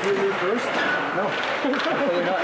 You leave first? No, absolutely not.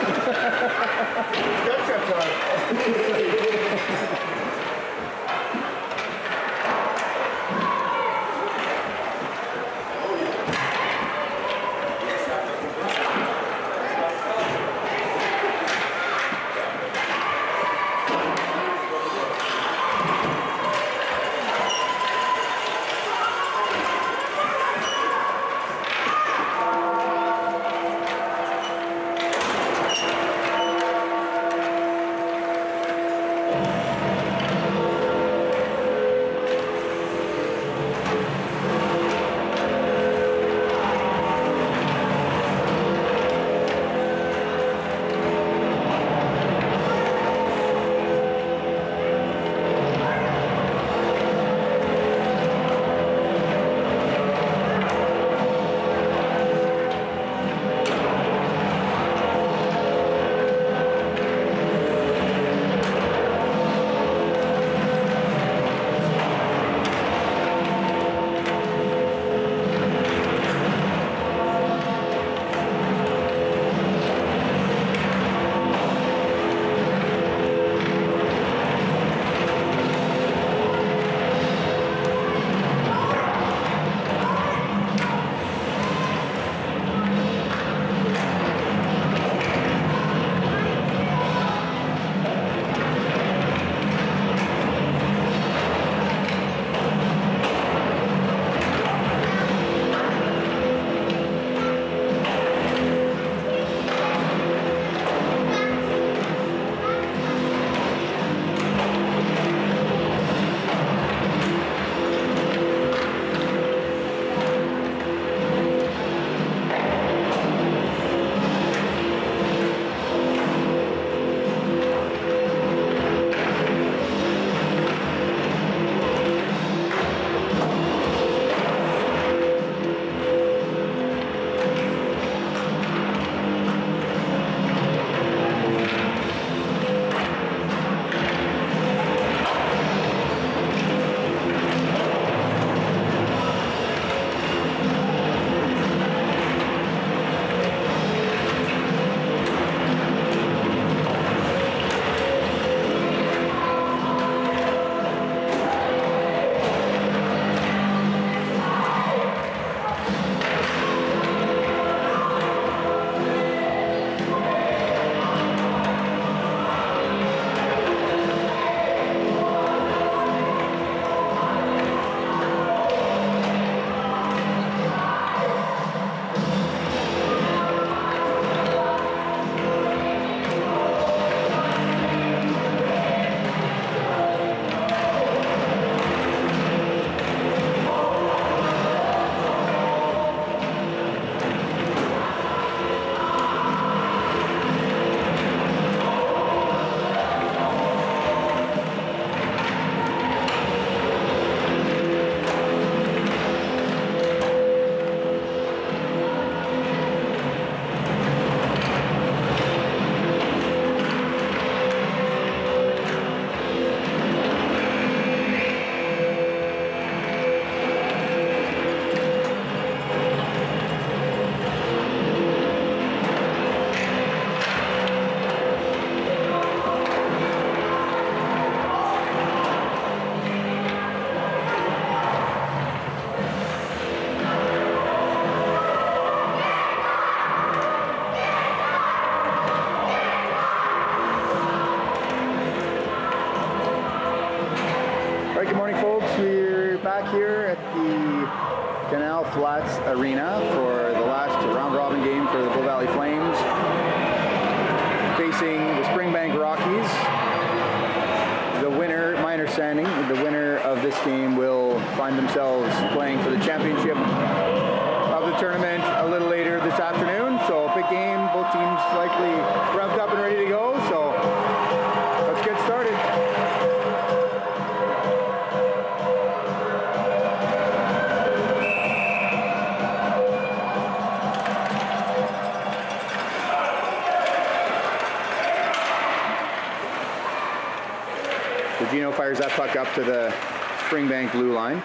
Back here at the Canal Flats Arena for the last round-robin game for the Bow Valley Flames, facing the Springbank Rockies. The winner, my understanding, the winner of this game will find themselves playing for the championship of the tournament a little later this afternoon. So big game, both teams likely revved up and ready to go. So let's get started. Gino fires that puck up to the Springbank blue line.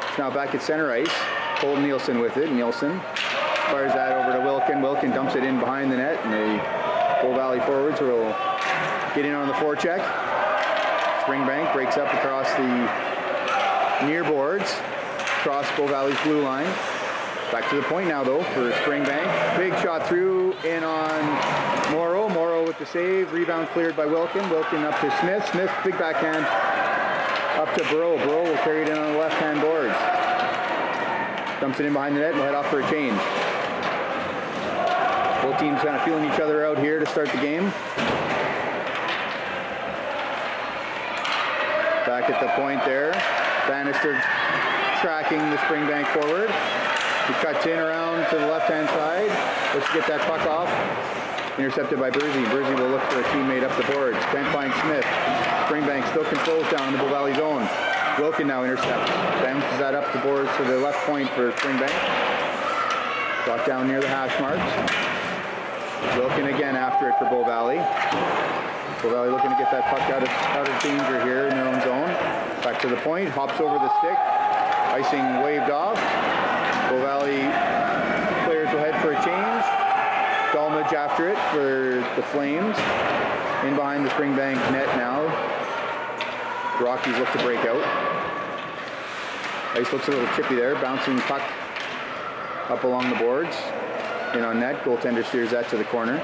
It's now back at center ice. Colton Nielsen with it. Nielsen Fires that over to Wilkin. Wilkin dumps it in behind the net, and the Bow Valley forwards will get in on the forecheck. Springbank breaks up across the near boards, across Bow Valley's blue line. Back to the point now, though, for Springbank. Big shot through, in on Morrow. Morrow with the save. Rebound cleared by Wilkin. Wilkin up to Smith. Smith, big backhand, up to Burrow. Burrow will carry it in on the left-hand boards. Dumps it in behind the net and will head off for a change. Both teams kind of feeling each other out here to start the game. Back at the point there. Bannister tracking the Springbank forward. He cuts in around to the left-hand side. Let's get that puck off. Intercepted by Bursey. Bursey will look for a teammate up the boards. Can't find Smith. Springbank still controls down in the Bow Valley zone. Wilkin now intercepts. Bounces that up the boards to the left point for Springbank. Brought down near the hash marks. Wilkin again after it for Bow Valley. Bow Valley looking to get that puck out of danger here in their own zone. Back to the point. Hops over the stick. Icing waved off. Bow Valley players will head for a change. Dolmage after it for the Flames. In behind the Springbank net now. The Rockies look to break out. Ice looks a little chippy there. Bouncing puck up along the boards. In on net. Goaltender steers that to the corner.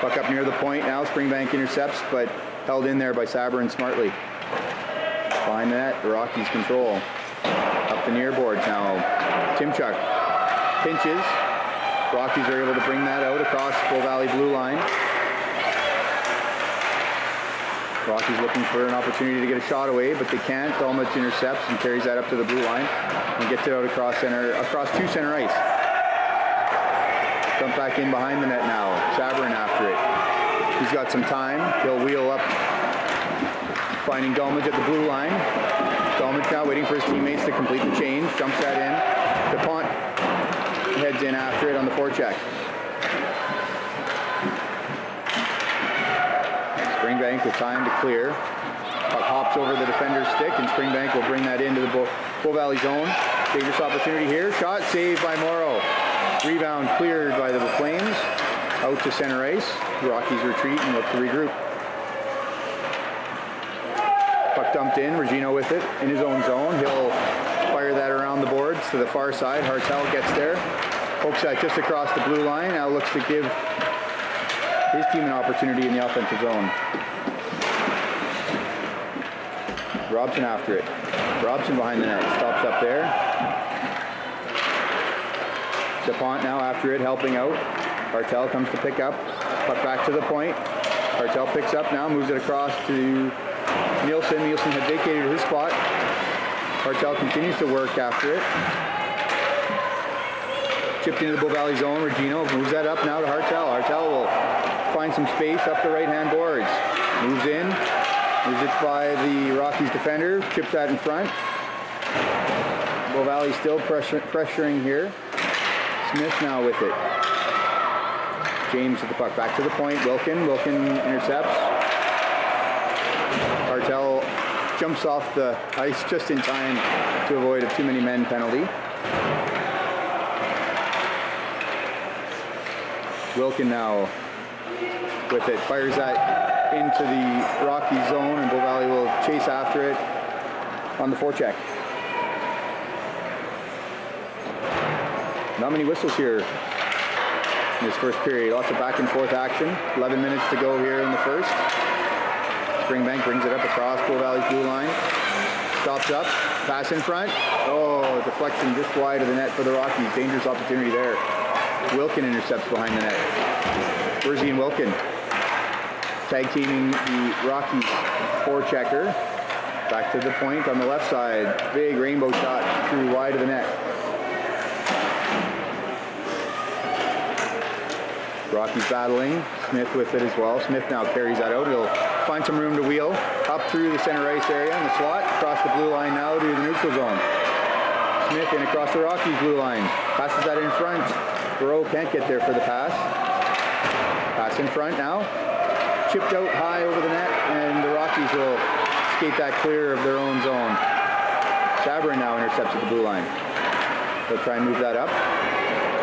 Puck up near the point now. Springbank intercepts, but held in there by Sabourin smartly. Behind the net, the Rockies control. Up the near boards now. Timchuk pinches. Rockies are able to bring that out across Bow Valley blue line. Rockies looking for an opportunity to get a shot away, but they can't. Dolmage intercepts and carries that up to the blue line and gets it out across two center ice. Dump back in behind the net now. Sabourin after it. He's got some time. He'll wheel up, finding Dolmage at the blue line. Dolmage now waiting for his teammates to complete the change. Dumps that in. DuPont heads in after it on the forecheck. Springbank with time to clear. Puck hops over the defender's stick, and Springbank will bring that into the Bow Valley zone. Dangerous opportunity here. Shot saved by Morrow. Rebound cleared by the Flames. Out to center ice. The Rockies retreat and look to regroup. Puck dumped in. Regino with it in his own zone. He'll fire that around the boards to the far side. Hartel gets there. Pokes that just across the blue line. Now looks to give his team an opportunity in the offensive zone. Robson after it. Robson behind the net. Stops up there. DuPont now after it, helping out. Hartel comes to pick up. Puck back to the point. Hartel picks up now, moves it across to Nielsen. Nielsen had vacated his spot. Hartel continues to work after it. Chipped into the Bow Valley zone. Regino moves that up now to Hartel. Hartel will find some space up the right-hand boards. Moves in. Moves it by the Rockies defender. Chips that in front. Bow Valley still pressuring here. Smith now with it. James with the puck back to the point. Wilkin intercepts. Hartel jumps off the ice just in time to avoid a too many men penalty. Wilkin now with it. Fires that into the Rocky zone, and Bow Valley will chase after it on the forecheck. Not many whistles here in this first period. Lots of back and forth action. 11 minutes to go here in the first. Springbank brings it up across Bow Valley's blue line. Stops up. Pass in front. Oh, deflection just wide of the net for the Rockies. Dangerous opportunity there. Wilkin intercepts behind the net. Bursey and Wilkin tag teaming the Rockies forechecker. Back to the point on the left side. Big rainbow shot through wide of the net. Rockies battling. Smith with it as well. Smith now carries that out. He'll find some room to wheel up through the center ice area in the slot. Across the blue line now to the neutral zone. Smith in across the Rockies blue line. Passes that in front. Burrow can't get there for the pass. Pass in front now. Chipped out high over the net, and the Rockies will skate that clear of their own zone. Sabrin now intercepts at the blue line. He'll try and move that up.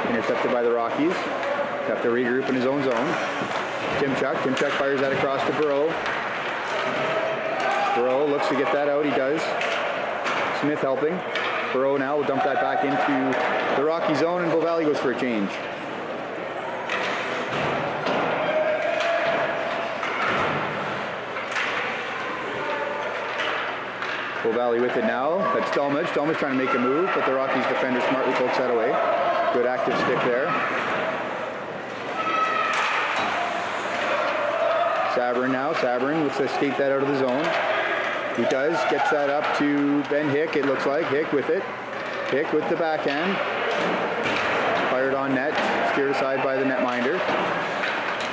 Intercepted by the Rockies. Have to regroup in his own zone. Timchuk fires that across to Burrow. Burrow looks to get that out. He does. Smith helping. Burrow now will dump that back into the Rocky zone, and Bow Valley goes for a change. Bow Valley with it now. That's Dolmage. Dolmage trying to make a move, but the Rockies defender smartly pokes that away. Good active stick there. Sabrin now. Sabrin looks to skate that out of the zone. He does. Gets that up to Ben Hick, it looks like. Hick with it. Hick with the backhand. Fired on net. Steered aside by the netminder.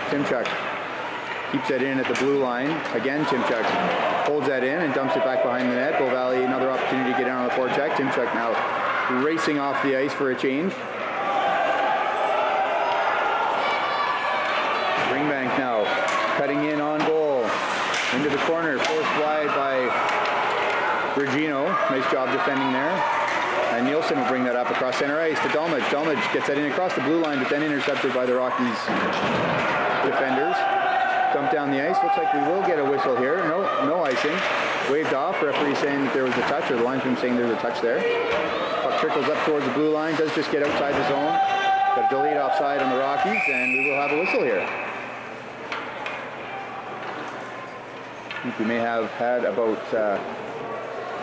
Timchuk keeps that in at the blue line. Again, Timchuk holds that in and dumps it back behind the net. Bow Valley, another opportunity to get down on the forecheck. Timchuk now racing off the ice for a change. Springbank now cutting in on goal. Into the corner, forced wide by Regino. Nice job defending there. And Nielsen will bring that up across center ice to Dolmage. Dolmage gets that in across the blue line, but then intercepted by the Rockies defenders. Dump down the ice. Looks like we will get a whistle here. No icing. Waved off. Referee saying that there was a touch, or the linesman saying there's a touch there. Puck trickles up towards the blue line. Does just get outside the zone. Got a delayed offside on the Rockies, and we will have a whistle here. I think we may have had about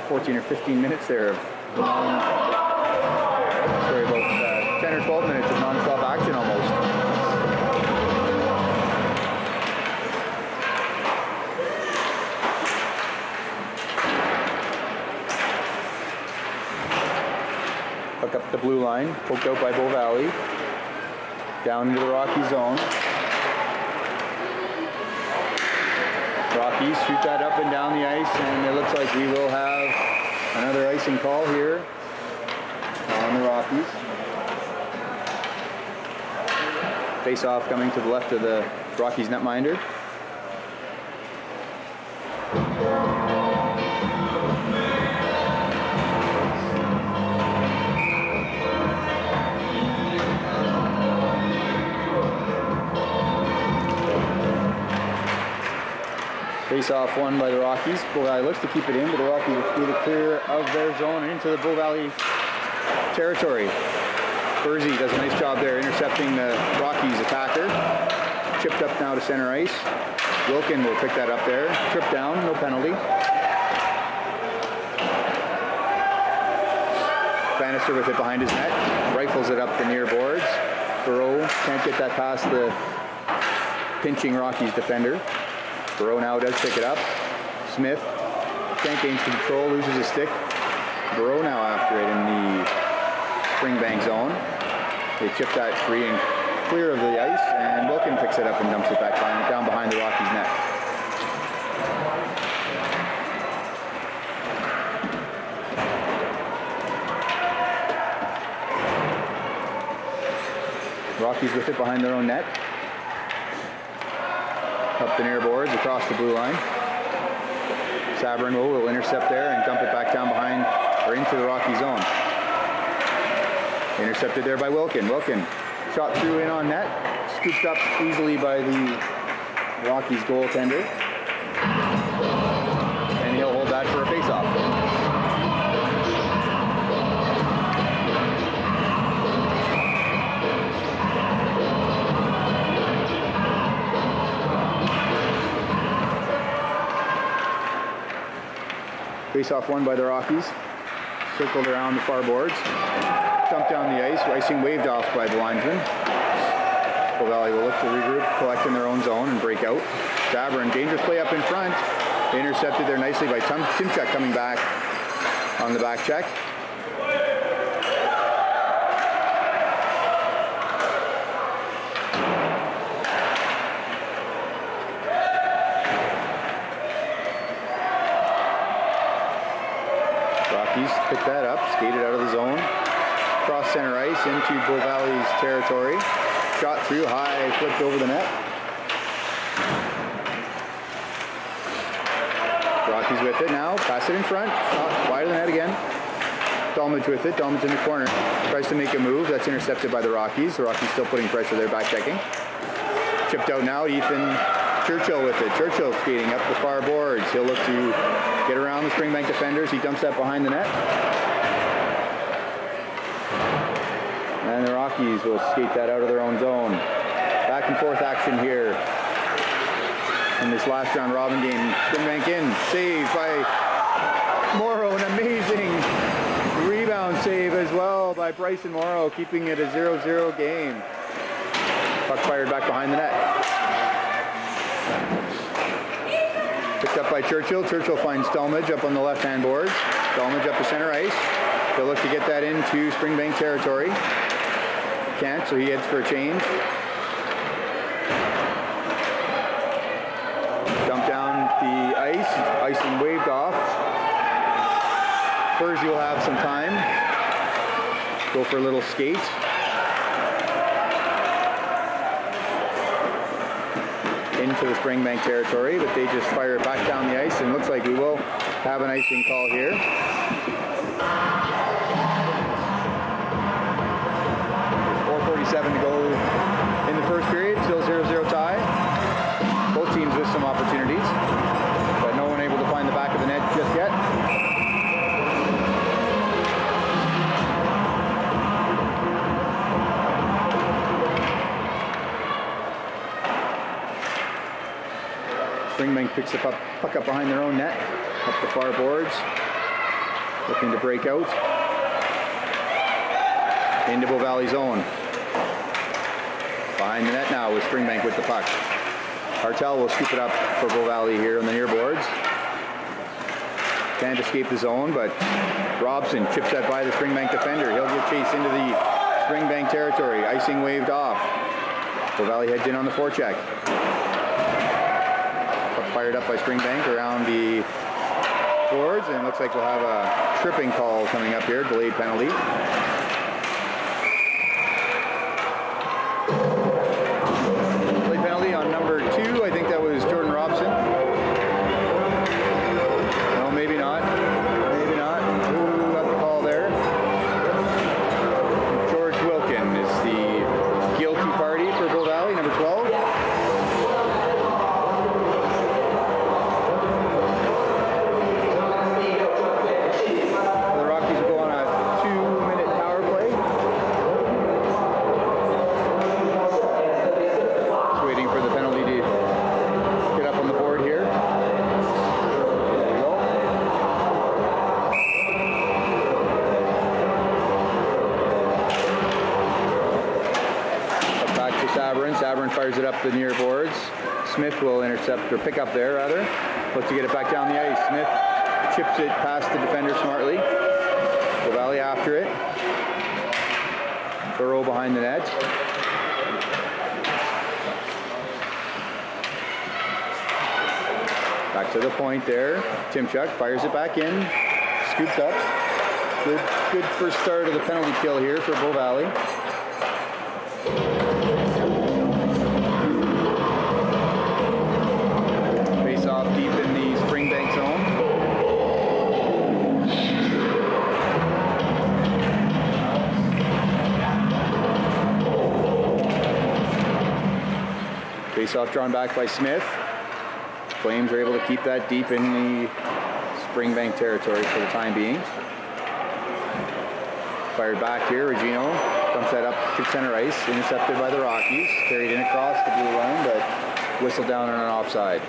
14 or 15 minutes there of about 10 or 12 minutes of non-stop action almost. Hook up the blue line, poked out by Bow Valley. Down into the Rocky zone. Rockies shoot that up and down the ice, and it looks like we will have another icing call here on the Rockies. Face-off coming to the left of the Rockies netminder. Face-off won by the Rockies. Bow Valley looks to keep it in, but the Rockies will steal it clear of their zone and into the Bow Valley territory. Burzy does a nice job there intercepting the Rockies attacker. Chipped up now to center ice. Wilkin will pick that up there. Trip down, no penalty. Bannister with it behind his net. Rifles it up the near boards. Burrow can't get that past the pinching Rockies defender. Burrow now does pick it up. Smith can't gain control, loses his stick. Burrow now after it in the Springbank zone. They chip that free and clear of the ice, and Wilkin picks it up and dumps it back down behind the Rockies net. Rockies with it behind their own net. Up the near boards, across the blue line. Sabrin will intercept there and dump it back down behind, or into the Rocky zone. Intercepted there by Wilkin. Wilkin shot through in on net. Scooped up easily by the Rockies goaltender. And he'll hold that for a face-off. Face-off won by the Rockies. Circled around the far boards. Dumped down the ice. Icing waved off by the linesman. Bow Valley will look to regroup, collect in their own zone, and break out. Sabrin, dangerous play up in front. Intercepted there nicely by Timchuk coming back on the back check. Picked that up, skated out of the zone, cross center ice into Bow Valley's territory, shot through high, flipped over the net. Rockies with it now, pass it in front, shot wide of the net again. Dolmage with it. Dolmage in the corner. Tries to make a move. That's intercepted by the Rockies. The Rockies still putting pressure there, back checking. Chipped out now. Ethan Churchill with it. Churchill skating up the far boards. He'll look to get around the Springbank defenders. He dumps that behind the net. And the Rockies will skate that out of their own zone. Back and forth action here in this last round robin game. Springbank in. Save by Morrow. An amazing rebound save as well by Bryson Morrow, keeping it a 0-0 game. Puck fired back behind the net. Picked up by Churchill. Churchill finds Dolmage up on the left-hand boards. Dolmage up to center ice. They'll look to get that into Springbank territory. Can't, so he heads for a change. Dumped down the ice. Icing waved off. Furzy will have some time. Go for a little skate. Into the Springbank territory, but they just fire it back down the ice, and looks like we will have an icing call here. .47 to go in the first period. Still 0-0 tie. Both teams with some opportunities, but no one able to find the back of the net just yet. Springbank picks the puck up behind their own net, up the far boards, looking to break out into Bow Valley zone. Behind the net now with Springbank with the puck. Hartel will scoop it up for Bow Valley here on the near boards. Can't escape the zone, but Robson chips that by the Springbank defender. He'll get chased into the Springbank territory. Icing waved off. Bow Valley heads in on the forecheck. Fired up by Springbank around the boards, and it looks like we'll have a tripping call coming up here, delayed penalty. Delayed penalty on number 2, I think that was Jordan Robson. No, maybe not. Maybe not. Who got the call there? George Wilkin is the guilty party for Bow Valley, number 12. Sabrin fires it up the near boards. Smith will intercept, or pick up there rather. Looks to get it back down the ice. Smith chips it past the defender smartly. Bow Valley after it. Burrow behind the net. Back to the point there. Timchuk fires it back in. Scooped up. Good first start of the penalty kill here for Bow Valley. Off deep in the Springbank zone. Face-off drawn back by Smith. Flames are able to keep that deep in the Springbank territory for the time being. Fired back here, Regino dumps that up to center ice, intercepted by the Rockies, carried in across the blue line, but whistled down on an offside.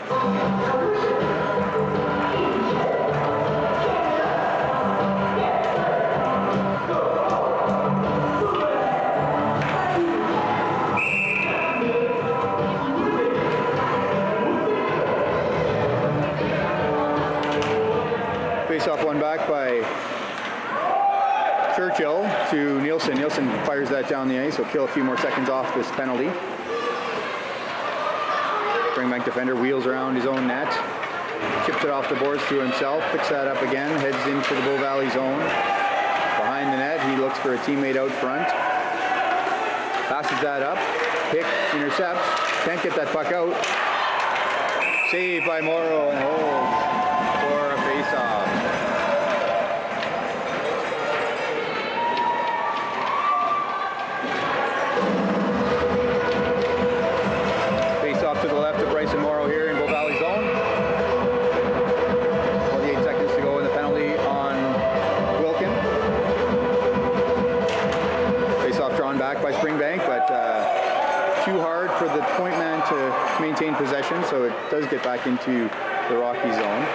Face-off one back by Churchill to Nielsen. Nielsen fires that down the ice. He'll kill a few more seconds off this penalty. Springbank defender wheels around his own net, chips it off the boards to himself, picks that up again, heads into the Bow Valley zone. Behind the net, he looks for a teammate out front. Passes that up, pick, intercepts, can't get that puck out. Saved by Morrow and holds for a face-off. too hard for the point man to maintain possession, so it does get back into the Rocky zone.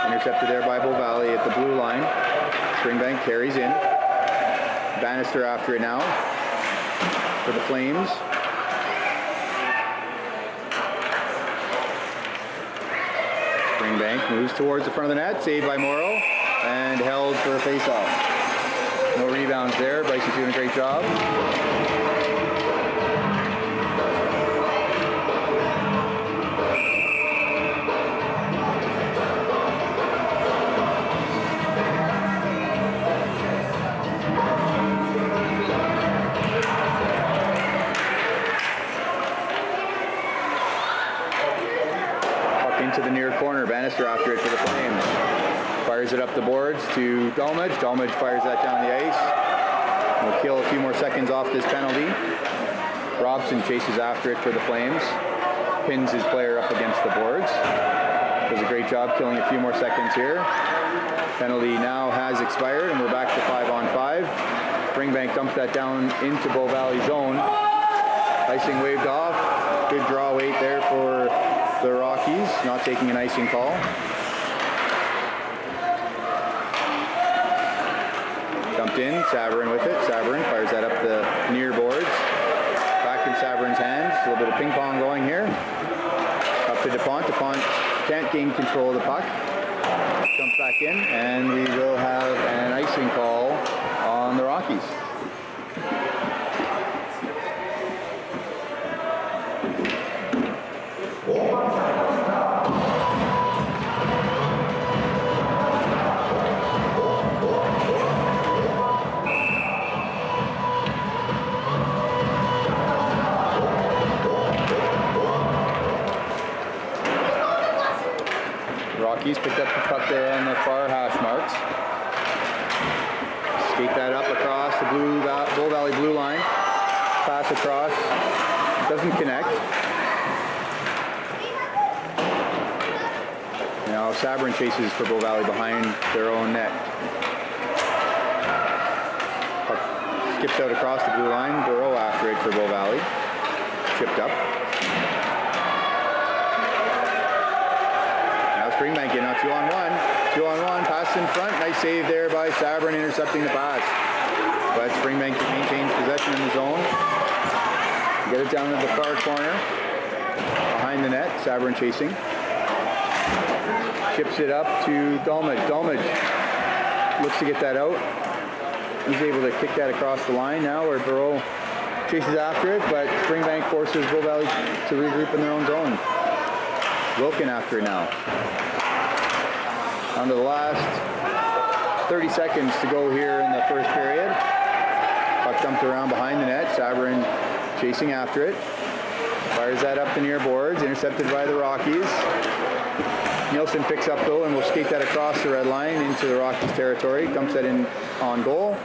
Intercepted there by Bow Valley at the blue line. Springbank carries in. Bannister after it now for the Flames. Springbank moves towards the front of the net, saved by Morrow, and held for a face-off. No rebounds there. Bryson's doing a great job. Into the near corner, Bannister after it for the Flames. Fires it up the boards to Dolmage. Dolmage fires that down the ice. We'll kill a few more seconds off this penalty. Robson chases after it for the Flames. Pins his player up against the boards. Does a great job killing a few more seconds here. Penalty now has expired and we're back to 5-on-5. Springbank dumps that down into Bow Valley zone. Icing waved off. Good draw weight there for the Rockies, not taking an icing call. Dumped in, Savarin with it. Savarin fires that up the near boards. Back in Savarin's hands. A little bit of ping pong going here. Up to DuPont. DuPont can't gain control of the puck. Jumps back in, and we will have an icing call on the Rockies. Rockies picked up the puck there on the far hash marks. Skate that up across the Bow Valley blue line. Pass across. Doesn't connect. Now Sabrin chases for Bow Valley behind their own net. Puck skips out across the blue line. Burrow after it for Bow Valley. Chipped up. Springbank in, now 2-on-1. 2-on-1, pass in front. Nice save there by Sabrin, intercepting the pass. But Springbank maintains possession in the zone. Get it down to the far corner. Behind the net, Sabrin chasing. Chips it up to Dolmage. Dolmage looks to get that out. He's able to kick that across the line now, where Burrow chases after it, but Springbank forces Bow Valley to regroup in their own zone. Wilkin after it now. On to the last 30 seconds to go here in the first period. Puck dumped around behind the net. Sabrin chasing after it. Fires that up the near boards. Intercepted by the Rockies. Nielsen picks up though and will skate that across the red line into the Rockies territory. Dumps that in on goal.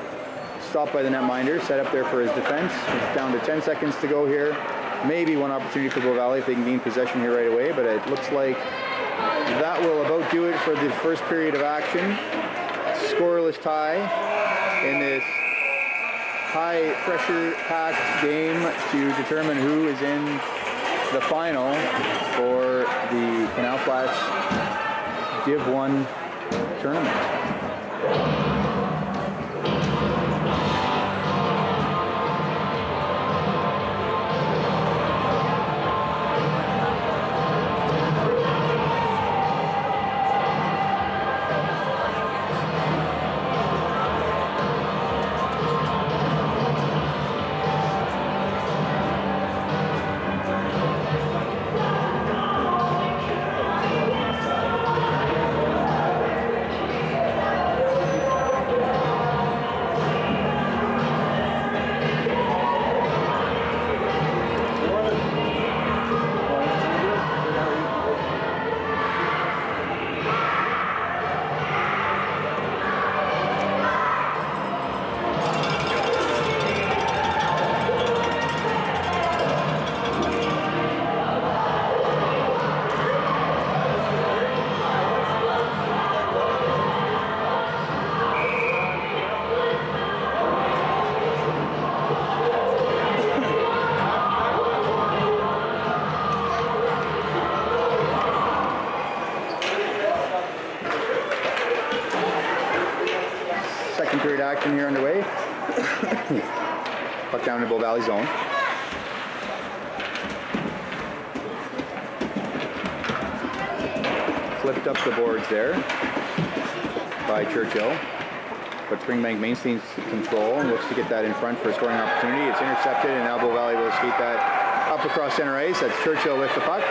Stopped by the netminder. Set up there for his defense. It's down to 10 seconds to go here. Maybe one opportunity for Bow Valley if they can gain possession here right away, but it looks like that will about do it for the first period of action. Scoreless tie in this high pressure packed game to determine who is in the final for the Canal Flats Div 1 tournament. second period action here underway. Puck down to Bow Valley zone. Flipped up the boards there by Churchill. But Springbank maintains control and looks to get that in front for a scoring opportunity. It's intercepted, and now Bow Valley will skate that up across center ice. That's Churchill with the puck.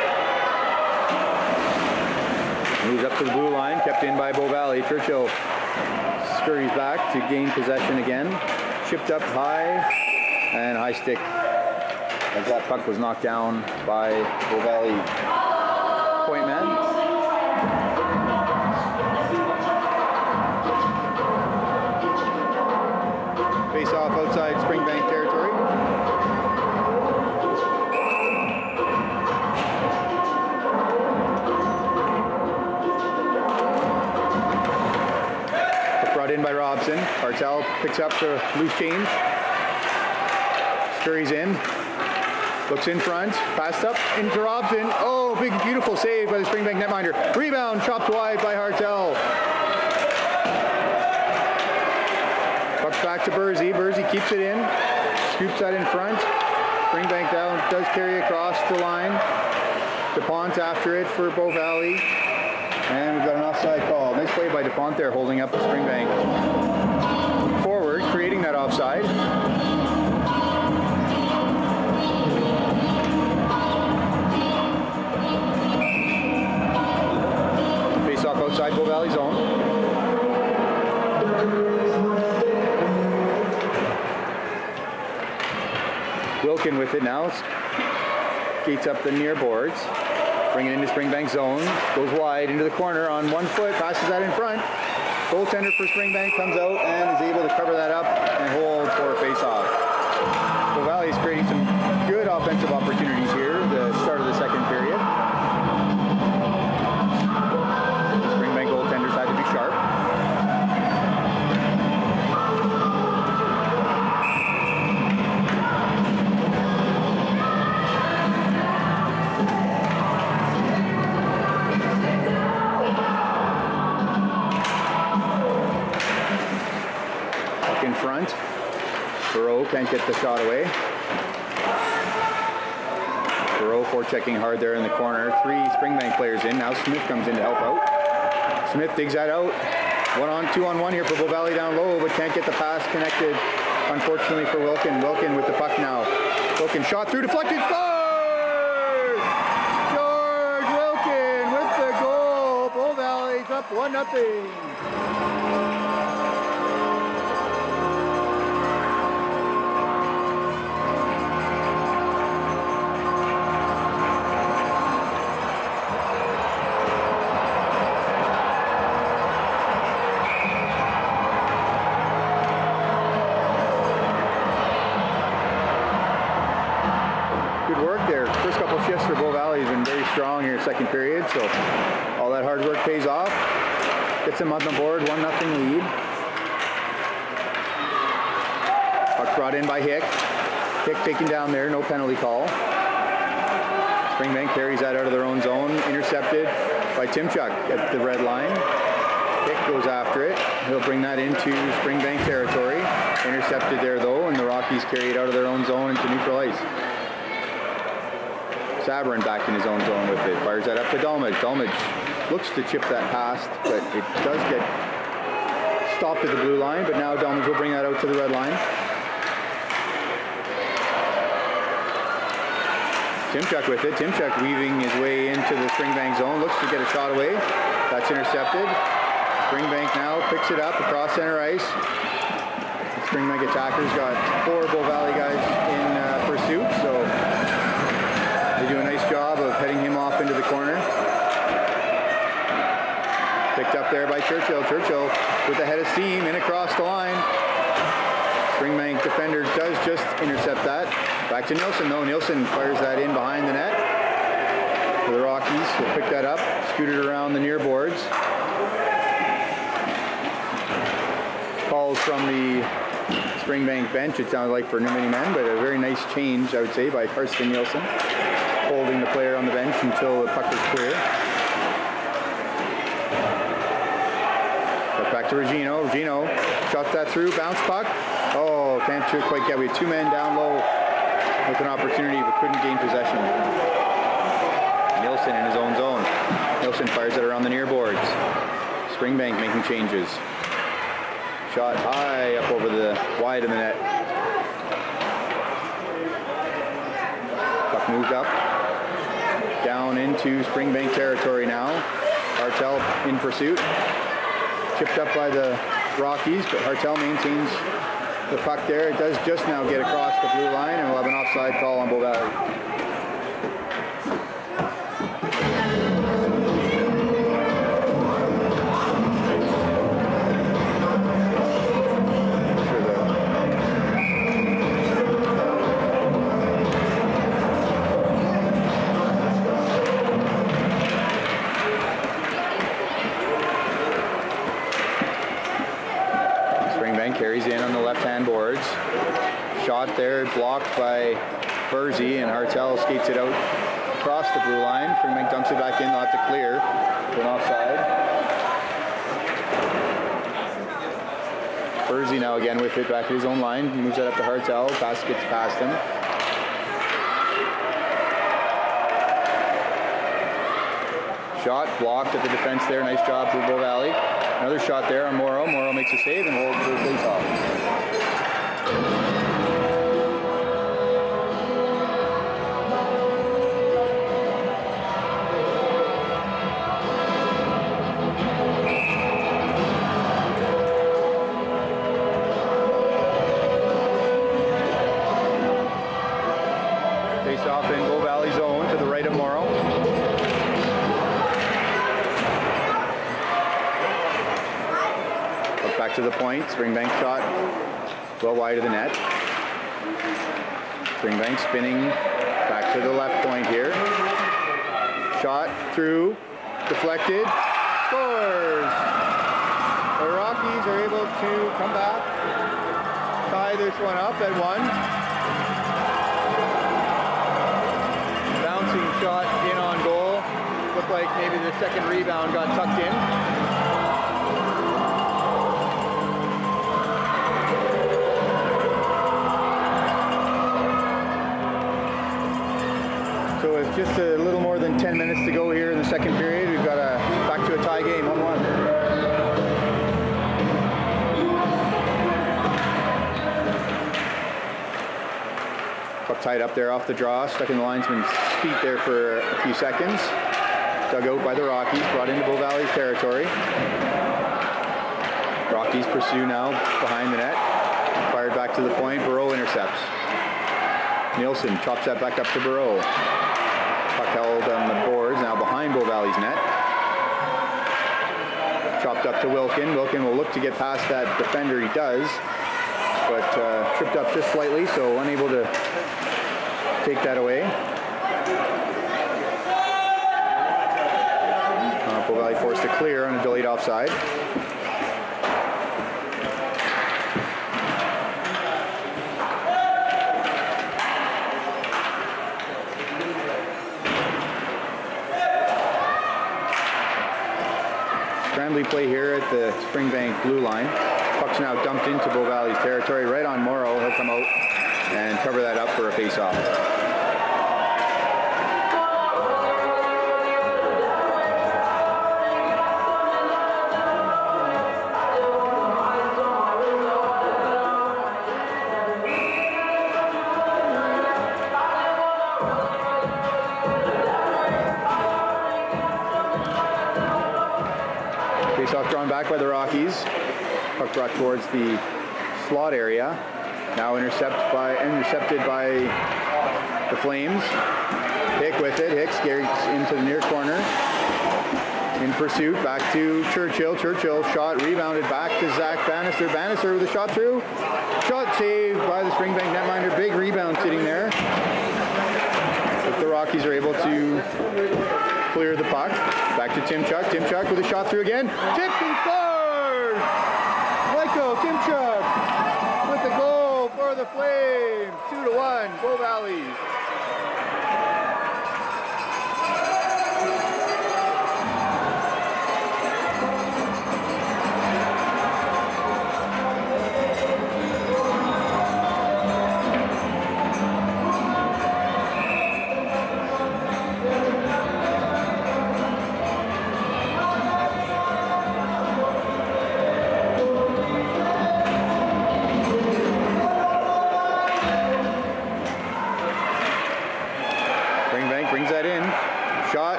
Moves up to the blue line, kept in by Bow Valley. Churchill scurries back to gain possession again. Chipped up high, and high stick as that puck was knocked down by Bow Valley point man. Face off outside Springbank territory. Brought in by Robson. Hartel picks up the loose change. Scurries in. Looks in front. Passed up into Robson. Oh, big beautiful save by the Springbank netminder. Rebound chopped wide by Hartel. Puck back to Bursey. Bursey keeps it in. Scoops that in front. Springbank down does carry across the line. DuPont after it for Bow Valley. And we've got an offside call. Nice play by DuPont there, holding up the Springbank forward, creating that offside. Face off outside Bow Valley zone. Wilkin with it now. Skates up the near boards. Bring it into Springbank zone, goes wide into the corner on 1 foot, passes that in front. Goaltender for Springbank comes out and is able to cover that up and hold for a face-off. Bow Valley is creating some good offensive opportunities here at the start of the second period. The Springbank goaltenders had to be sharp. In front. Thoreau can't get the shot away. Thoreau forechecking hard there in the corner. 3 Springbank players in. Now Smith comes in to help out. Smith digs that out. 2-on-1 here for Bow Valley down low, but can't get the pass connected, unfortunately, for Wilkin. Wilkin with the puck now. Wilkin shot through, deflected, score! George Wilkin with the goal. Bow Valley's up 1-0. First couple shifts for Bow Valley has been very strong here second period, so all that hard work pays off. Gets them on the board, 1-0 lead. Puck brought in by Hick. Hick taken down there, no penalty call. Springbank carries that out of their own zone, intercepted by Timchuk at the red line. Hick goes after it. He'll bring that into Springbank territory. Intercepted there though, and the Rockies carry it out of their own zone into neutral ice. Sabrin back in his own zone with it. Fires that up to Dalmage. Dalmage looks to chip that past, but it does get stopped at the blue line, but now Dalmage will bring that out to the red line. Timchuk with it. Timchuk weaving his way into the Springbank zone. Looks to get a shot away. That's intercepted. Springbank now picks it up across center ice. The Springbank attackers got 4 Bow Valley guys in pursuit, so they do a nice job of heading him off into the corner. Picked up there by Churchill. Churchill with a head of steam in across the line. Springbank defender does just intercept that. Back to Nielsen though. Nielsen fires that in behind the net. For the Rockies, will pick that up, scoot it around the near boards. Calls from the Springbank bench, it sounds like, for many men, but a very nice change, I would say, by Karsten Nielsen, holding the player on the bench until the puck is clear. But back to Regino. Regino Shot that through, bounce puck. Oh, can't quite get. We had 2 men down low with an opportunity, but couldn't gain possession. Nielsen in his own zone. Nielsen fires it around the near boards. Springbank making changes. Shot high up over the wide of the net. Puck moved up. Down into Springbank territory now. Hartel in pursuit. Chipped up by the Rockies, but Hartel maintains the puck there. It does just now get across the blue line, and we'll have an offside call on Bow Valley. Carries in on the left-hand boards. Shot there, blocked by Burzy, and Hartel skates it out across the blue line. Springbank dumps it back in, not to clear. Going offside. Burzy now again with it back at his own line. He moves that up to Hartel. Pass gets past him. Shot blocked at the defense there. Nice job for Bow Valley. Another shot there on Morrow. Morrow makes a save and holds the face off. Face off in Bow Valley zone to the right of Morrow. Back to the point. Springbank shot well wide of the net. Springbank spinning back to the left point here. Shot through, deflected, scores! The Rockies are able to come back, tie this one up at 1. Bouncing shot in on goal. Looked like maybe the second rebound got tucked in. So with just a little more than 10 minutes to go here in the second period, we've got back to a tie game, 1-1. Puck tied up there off the draw, stuck in the linesman's feet there for a few seconds. Dug out by the Rockies, brought into Bow Valley's territory. Rockies pursue now behind the net. Fired back to the point, Burrow intercepts. Nielsen chops that back up to Burrow. Puck held on the boards, now behind Bow Valley's net. Chopped up to Wilkin. Wilkin will look to get past that defender, he does, but tripped up just slightly, so unable to take that away. Bow Valley forced to clear on a delayed offside. Scrambly play here at the Springbank blue line. Puck's now dumped into Bow Valley's territory, right on Morrow. He'll come out and cover that up for a face-off. Face-off drawn back by the Rockies. Puck brought towards the slot area. Now intercepted by the Flames. Hick with it. Hick skates into the near corner. In pursuit, back to Churchill. Churchill shot rebounded back to Zach Bannister. Bannister with a shot through. Shot saved by the Springbank netminder. Big rebound sitting there. But the Rockies are able to clear the puck. Back to Timchuk. Timchuk with a shot through again. Tipped and scores! Michael Timchuk with the goal for the Flames. 2-1, Bow Valley.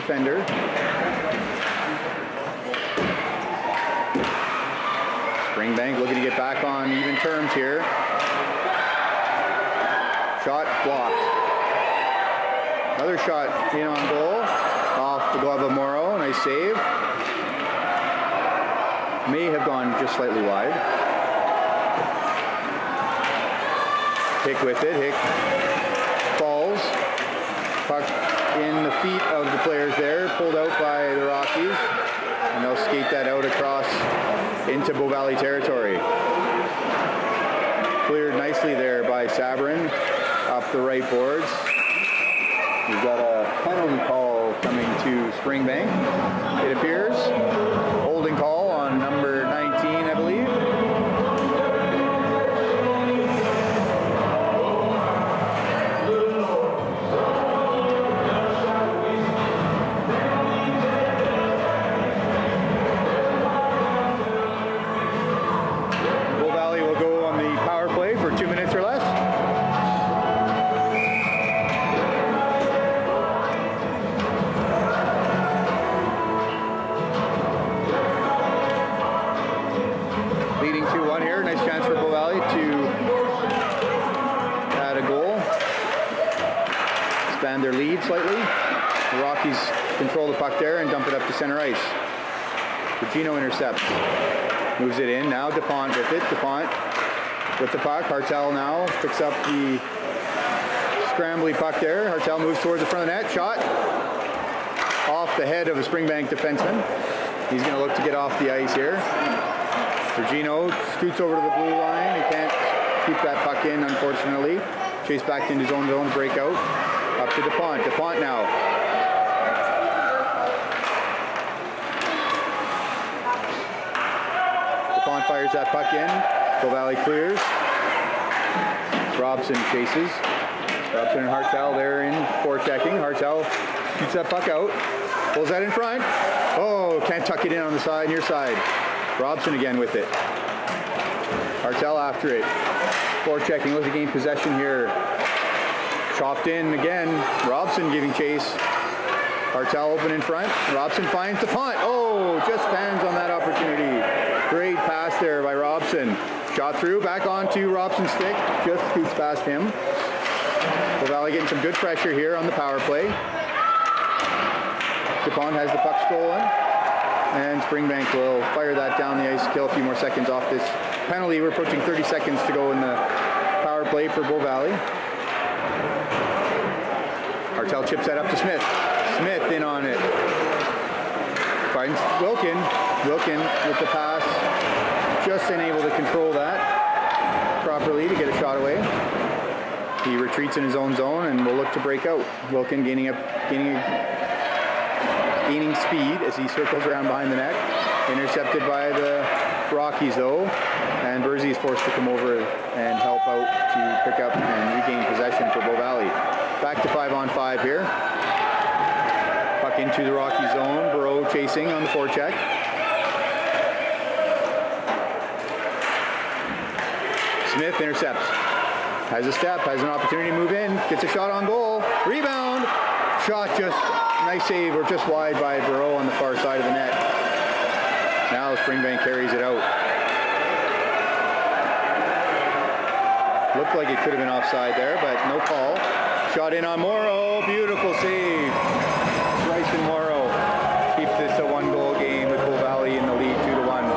defender. Springbank looking to get back on even terms here. Shot blocked. Another shot in on goal. Off the glove of Morrow. Nice save. May have gone just slightly wide. Hick with it. Hick falls. Puck in the feet of the players there. Pulled out by the Rockies. And they'll skate that out across into Bow Valley territory. Cleared nicely there by Sabrin up the right boards. We've got a penalty call coming to Springbank, it appears. Holding call on number 19, I believe. Bow Valley will go on the power play for 2 minutes or less. Leading 2-1 here. Nice chance for Bow Valley to add a goal. Expand their lead slightly. The Rockies control the puck there and dump it up to center ice. Regino intercepts. Moves it in. Now DuPont with it. DuPont with the puck. Hartel now picks up the scrambly puck there. Hartel moves towards the front of the net. Shot off the head of a Springbank defenseman. He's going to look to get off the ice here. Regino scoots over to the blue line. He can't keep that puck in, unfortunately. Chased back into his own zone, breakout. Up to DuPont. DuPont now. DuPont fires that puck in. Bow Valley clears. Robson chases. Robson and Hartel there in forechecking. Hartel shoots that puck out. Pulls that in front. Oh, can't tuck it in on the side, near side. Robson again with it. Hartel after it. Forechecking, looking to gain possession here. Chopped in again. Robson giving chase. Hartel open in front. Robson finds the punt. Oh, just fans on that opportunity. Great pass there by Robson. Shot through, back onto Robson's stick. Just scoots past him. Bow Valley getting some good pressure here on the power play. DuPont has the puck stolen. And Springbank will fire that down the ice, kill a few more seconds off this penalty. We're approaching 30 seconds to go in the power play for Bow Valley. Hartel chips that up to Smith. Smith in on it. Finds Wilkin. Wilkin with the pass. Just unable to control that properly to get a shot away. He retreats in his own zone and will look to break out. Wilkin gaining speed as he circles around behind the net. Intercepted by the Rockies though, and Bursey is forced to come over and help out to pick up and regain possession for Bow Valley. Back to 5-on-5 here. Puck into the Rocky zone. Burrow chasing on the forecheck. Smith intercepts. Has a step, has an opportunity to move in, gets a shot on goal. Rebound. Shot just nice save or just wide by Burrow on the far side of the net. Now Springbank carries it out. Looked like it could have been offside there, but no call. Shot in on Morrow. Beautiful save. Bryson Morrow keeps this a one-goal game with Bow Valley in the lead 2-1.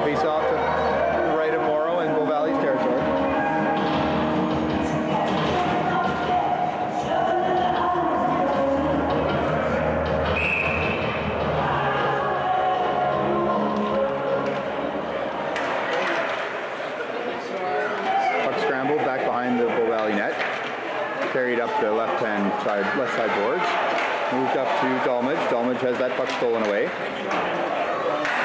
Face off to the right of Morrow in Bow Valley's territory. Back behind the Bow Valley net, carried up the left side boards, moved up to Dalmage. Dalmage has that puck stolen away.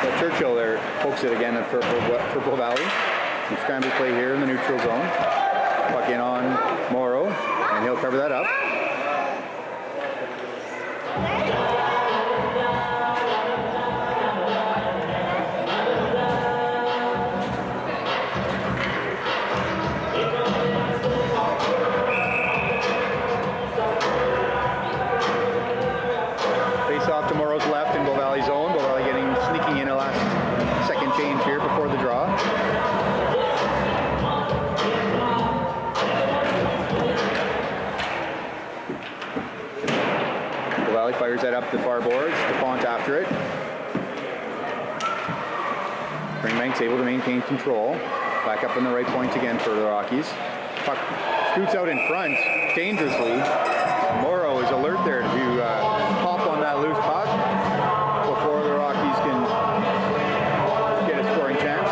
But Churchill there pokes it again for Bow Valley. Some scramble play here in the neutral zone. Puck in on Morrow, and he'll cover that up. up the far boards. DuPont after it. Springbank's able to maintain control. Back up on the right point again for the Rockies. Puck scoots out in front dangerously. Morrow is alert there to pop on that loose puck before the Rockies can get a scoring chance.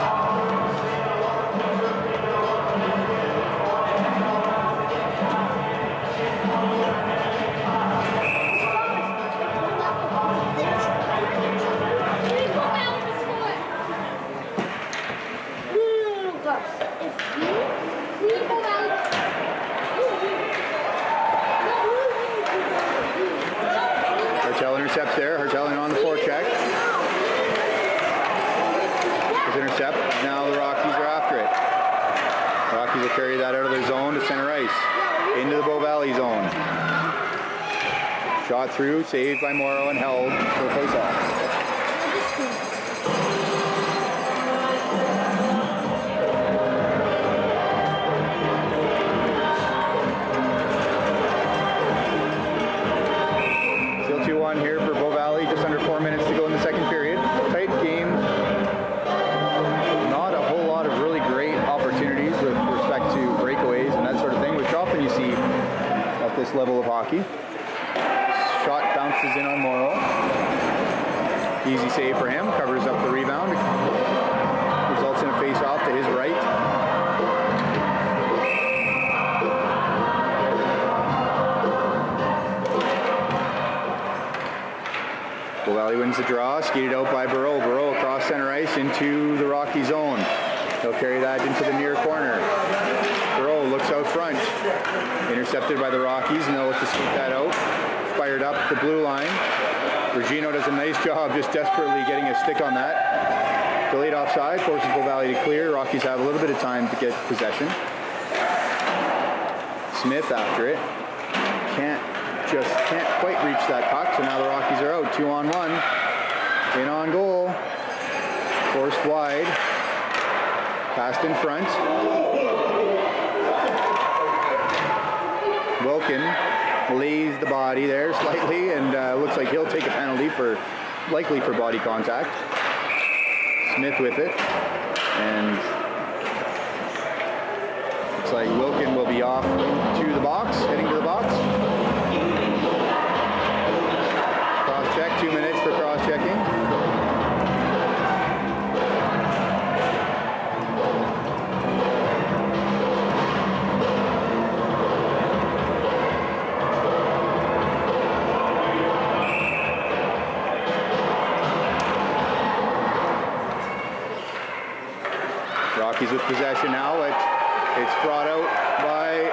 Hartel intercepts there. Hartel in on the forecheck. His intercept. Now the Rockies are after it. The Rockies will carry that out of their zone to center ice. Into the Bow Valley zone. Shot through, saved by Morrow and held for a face-off. Here for Bow Valley, just under 4 minutes to go in the second period. Tight game. Not a whole lot of really great opportunities with respect to breakaways and that sort of thing, which often you see at this level of hockey. Shot bounces in on Morrow. Easy save for him. Covers up the rebound. Results in a face-off to his right. Bow Valley wins the draw, skated out by Burrow. Burrow across center ice into the Rocky zone. He'll carry that into the near corner. Burrow looks out front. Intercepted by the Rockies, and they'll look to scoop that out. Fired up the blue line. Regino does a nice job just desperately getting a stick on that. Delayed offside, forces Bow Valley to clear. Rockies have a little bit of time to get possession. Smith after it. Just can't quite reach that puck, so now the Rockies are out. 2-on-1. In on goal. Forced wide. Passed in front. Wilkin lays the body there slightly, and looks like he'll take a penalty likely for body contact. Smith with it, and looks like Wilkin will be off to the box, heading to the box. Cross-check, 2 minutes for cross-checking. Rockies with possession now. It's brought out by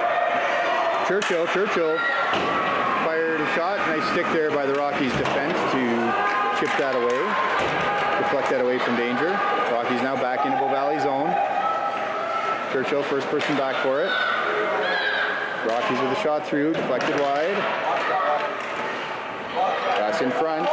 Churchill. Churchill fired a shot. Nice stick there by the Rockies defense to chip that away. Deflect that away from danger. Rockies now back into Bow Valley zone. Churchill first person back for it. Rockies with a shot through. Deflected wide. Pass in front.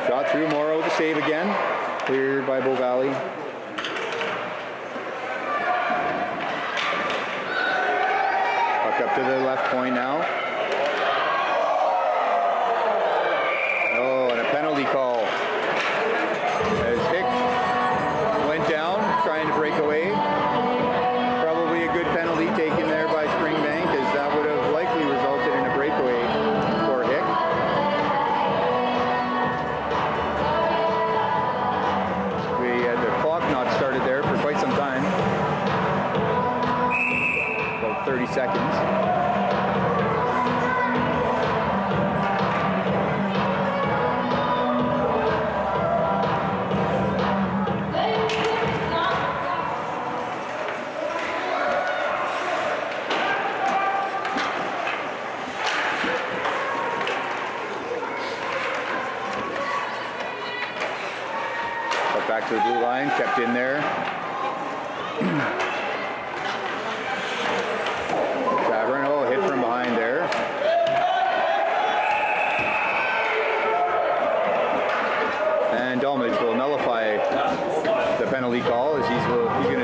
Shot through. Morrow with the save again. Cleared by Bow Valley. Puck up to the left point now. Oh, and a penalty call. As Hick went down, trying to break away. Probably a good penalty taken there by Springbank, as that would have likely resulted in a breakaway for Hick. We had the clock not started there for quite some time. About 30 seconds. Back to the blue line, kept in there. Tavern, oh, hit from behind there. And Dolmage will nullify the penalty call as he's going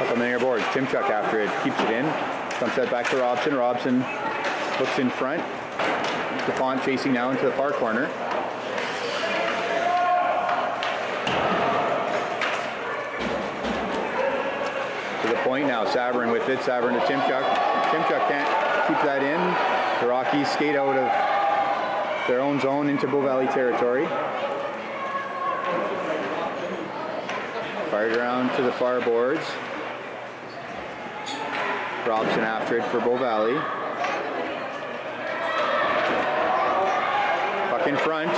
From the near boards, Timchuk after it, keeps it in. Dumps that back to Robson. Robson looks in front. DuPont chasing now into the far corner. To the point now, Sabourin with it. Sabourin to Timchuk. Timchuk can't keep that in. The Rockies skate out of their own zone into Bow Valley territory. Fired around to the far boards. Robson after it for Bow Valley. Puck in front.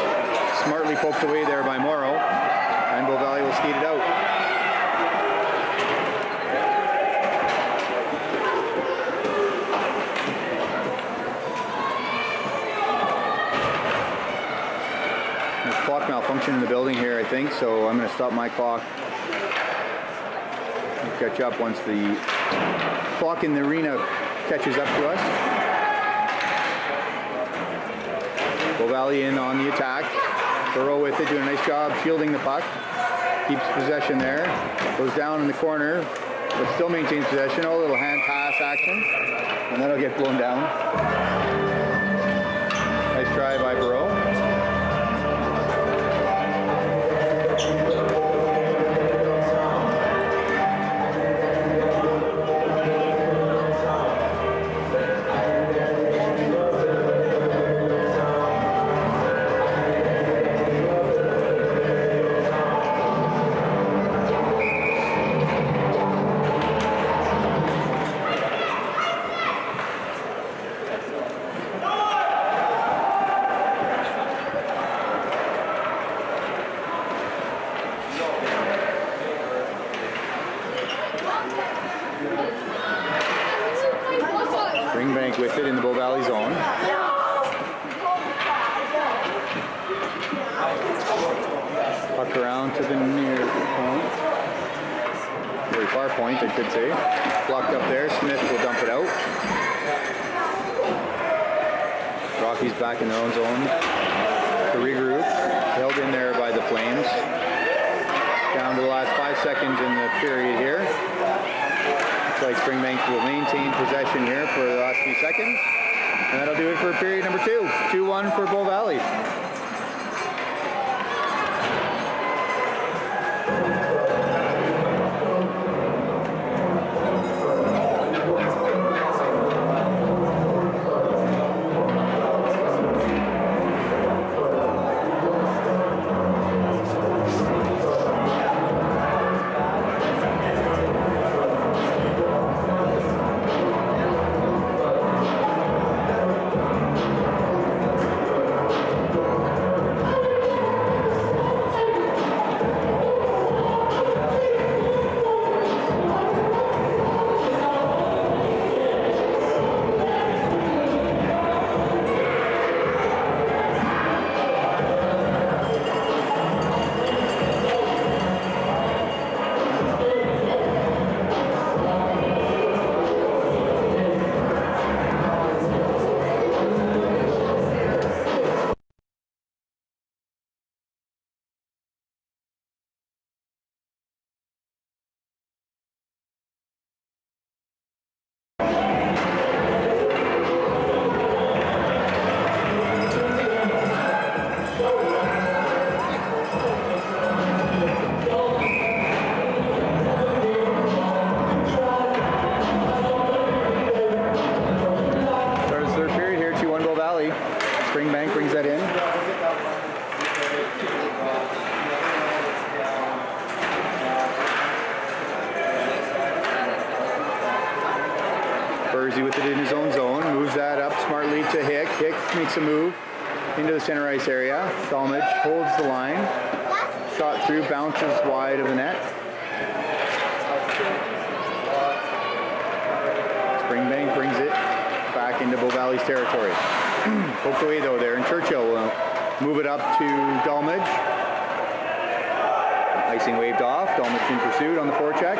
Smartly poked away there by Morrow. And Bow Valley will skate it out. There's clock malfunction in the building here, I think, so I'm going to stop my clock. We'll catch up once the clock in the arena catches up to us. Bow Valley in on the attack. Burrow with it, doing a nice job shielding the puck. Keeps possession there. Goes down in the corner, but still maintains possession. Oh, a little hand pass action. And that'll get blown down. Nice try by Burrow. Springbank with it in the Bow Valley zone. Puck around to the near point. Very far point, I could say. Blocked up there. Smith will dump it out. Rockies back in their own zone to regroup. Held in there by the Flames. Down to the last 5 seconds in the period here. Looks like Springbank will maintain possession here for the last few seconds. And that'll do it for period number 2. 2-1 for Bow Valley. Springbank brings that in. Bursey with it in his own zone, moves that up smartly to Hick. Hick makes a move into the center ice area. Dolmage holds the line. Shot through, bounces wide of the net. Springbank brings it back into Bow Valley's territory. Poked away though there, and Churchill will move it up to Dolmage. Icing waved off. Dolmage in pursuit on the forecheck.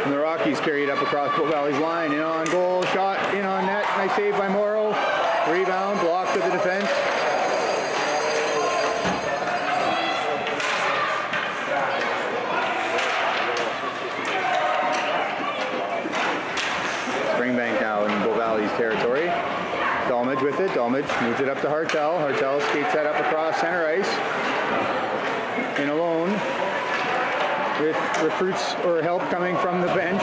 And the Rockies carry it up across Bow Valley's line. In on goal, shot in on net. Nice save by Morrow. Rebound, blocked to the defense. Dolmage moves it up to Hartel. Hartel skates that up across center ice. In alone with recruits or help coming from the bench.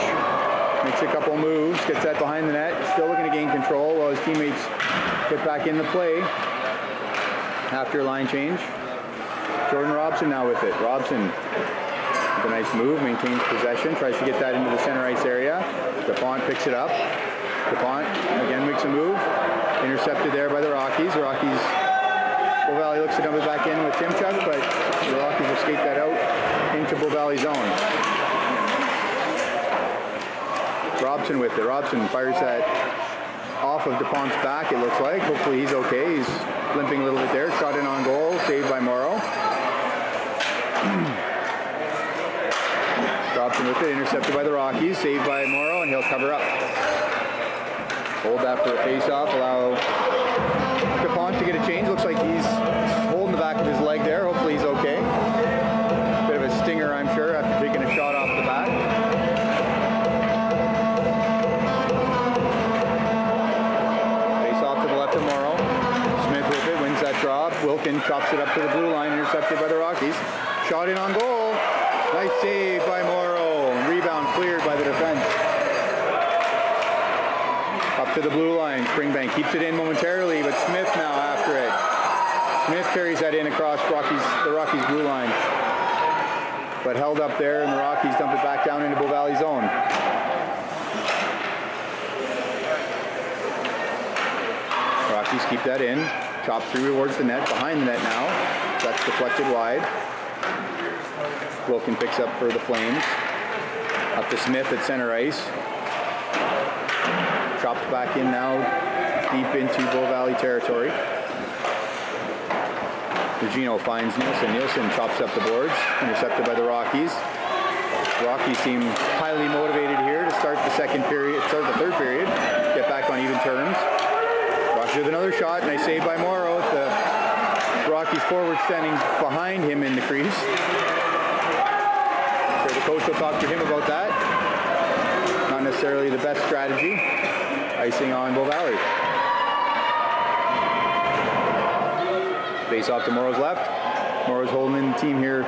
Makes a couple moves, gets that behind the net. Still looking to gain control while his teammates get back in the play after a line change. Jordan Robson now with it. Robson with a nice move, maintains possession, tries to get that into the center ice area. DuPont picks it up. DuPont again makes a move. Intercepted there by the Rockies. The Rockies, Bow Valley looks to dump it back in with Timchuk, but the Rockies will skate that out into Bow Valley zone. Robson with it. Robson fires that off of DuPont's back, it looks like. Hopefully he's okay. He's limping a little bit there. Shot in on goal, saved by Morrow. Robson with it, intercepted by the Rockies, saved by Morrow, and he'll cover up. Hold that for a face-off, allow DuPont to get a change. Looks like he's holding the back of his leg there. Hopefully he's okay. Bit of a stinger, I'm sure, after taking a shot off the back. Face-off to the left of Morrow. Smith with it, wins that drop. Wilkin chops it up to the blue line, intercepted by the Rockies. Shot in on goal. Nice save by Morrow. Rebound cleared by the defense. Up to the blue line. Springbank keeps it in momentarily, but Smith now after it. Smith carries that in across the Rockies blue line. But held up there, and the Rockies dump it back down into Bow Valley zone. Rockies keep that in. Chop through towards the net. Behind the net now. That's deflected wide. Wilkin picks up for the Flames. Up to Smith at center ice. Chopped back in now, deep into Bow Valley territory. Regino finds Nielsen. Nielsen chops up the boards, intercepted by the Rockies. The Rockies seem highly motivated here to start the third period, get back on even terms. Rockies with another shot, nice save by Morrow. The Rockies forward standing behind him in the crease. The coach will talk to him about that. Not necessarily the best strategy. Icing on Bow Valley. Face off to Morrow's left. Morrow's holding in the team here